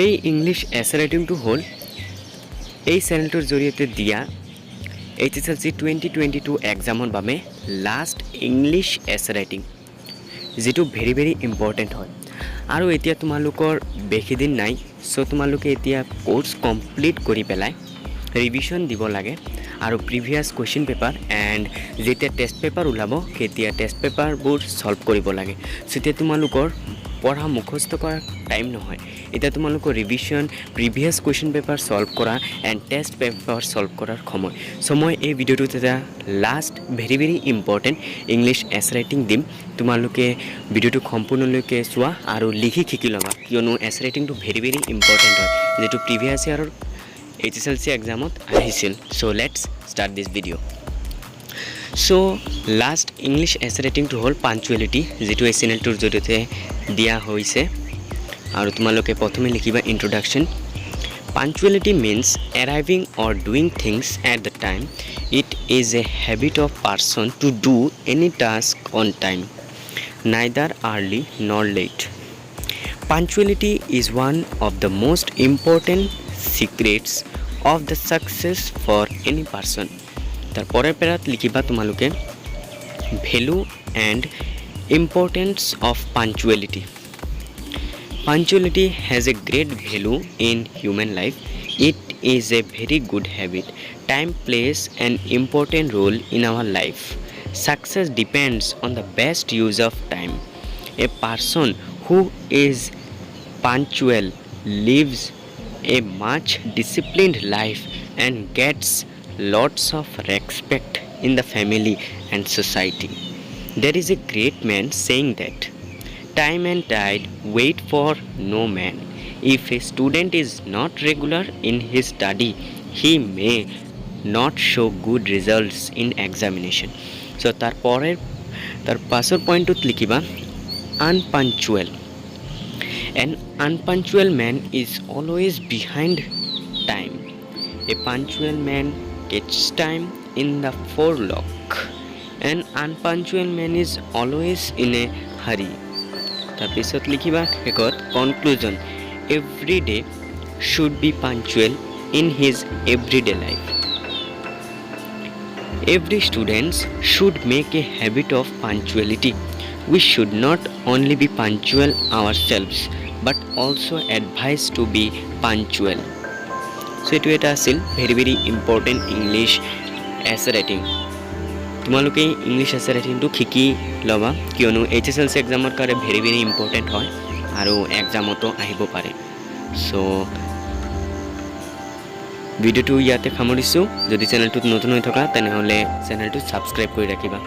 এই English essay ৰাইটিংটো হ'ল এই চেনেলটোৰ জৰিয়তে দিয়া HSLC 2022 এক্সামৰ বাবে লাষ্ট ইংলিশ এছে ৰাইটিং যেটো ভেৰি ভেৰি ইম্পৰ্টেণ্ট হয় আৰু এতিয়া তোমালোকৰ বেছি দিন নাই সো তোমালোকে এতিয়া কোৰ্স কমপ্লিট কৰি পেলাই ৰিভিশন দিব লাগে আৰু প্ৰিভিয়াস কোৱেশ্চন পেপাৰ এন্ড যেতিয়া টেষ্ট পেপাৰ ওলাব তেতিয়া টেষ্ট পেপাৰবোৰ সলভ কৰিব লাগে তেতিয়া তোমালোকৰ পঢ়া মুখস্থ কৰা টাইম নহয় এটা তোমালোকৰ ৰিভিশন প্ৰিভিয়াস কোৱেশ্চন পেপাৰ সলভ কৰা এন্ড টেষ্ট পেপাৰ সলভ কৰাৰ সময় সো মই এই ভিডিওটো এটা last very very important English এছে ৰাইটিং দিম তোমালোকে ভিডিওটো সম্পূৰ্ণলৈকে চোৱা আৰু লিখি শিকি লবা কিয়নো এছে ৰাইটিংটো ভেৰি ভেৰি ইম্পৰ্টেণ্ট হয় যেটো প্ৰিভিয়াস ইয়াৰৰ HSLC এক্সামত আহিছিল so let's start this video so last English essay ৰাইটিংটো হ'ল পাঞ্চুৱেলিটি যেটো এই চেনেলটোৰ জৰিয়তে দিয়া হৈছে আৰু তোমালোকে প্ৰথমে লিখিবা ইন্ট্ৰোডাকশন Punctuality means arriving or doing things at the time. It is a habit of person to do any task on time, neither early nor late. Punctuality is one of the most important secrets of the success for any person. তারপরের প্যারাত লিখিবা তোমালোকে value and importance of punctuality. Punctuality has a great value in human life. It is a very good habit. Time plays an important role in our life. Success depends on the best use of time. A person who is punctual lives a much disciplined life and gets lots of respect in the family and society. There is a great man saying that time and tide wait for no man. If a student is not regular in his study, he may not show good results in examination. So tar pasor point to likhiba unpunctual. An unpunctual man is always behind time. A punctual man gets time in the forelock. An unpunctual man is always in a hurry. তাৰপিছত লিখিবা শেষত conclusion every day should be punctual in his everyday life every students should make a habit of punctuality we should not only be punctual ourselves but also' advise to be punctual so' এইটো এটা আছিল very very important English essay writing তোমালোকে English essay ৰাইটিংটো শিকি লবা কিয়নো HSLC এক্সামৰ কাৰণে very very important হয় আৰু এক্সামতো আহিব পাৰে সো ভিডিওটো ইয়াতে সামৰিছোঁ যদি চেনেলটোত নতুন হৈ থকা তেনেহ'লে চেনেলটো ছাবস্ক্ৰাইব কৰি ৰাখিবা